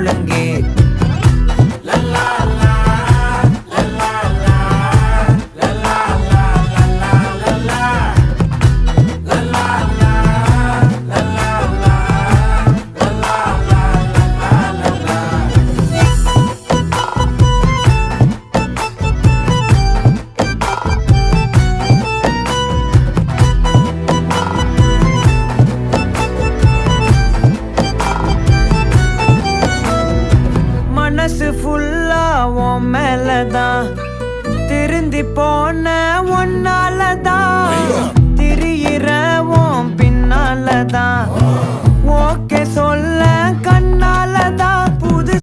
முழங்கே மனசு ஃபுல்லா உன் மேலதான் திருந்தி போன ஒன்னாலதான் திரியிற உன் பின்னாலதான் ஓகே சொல்ல கண்ணாலதான்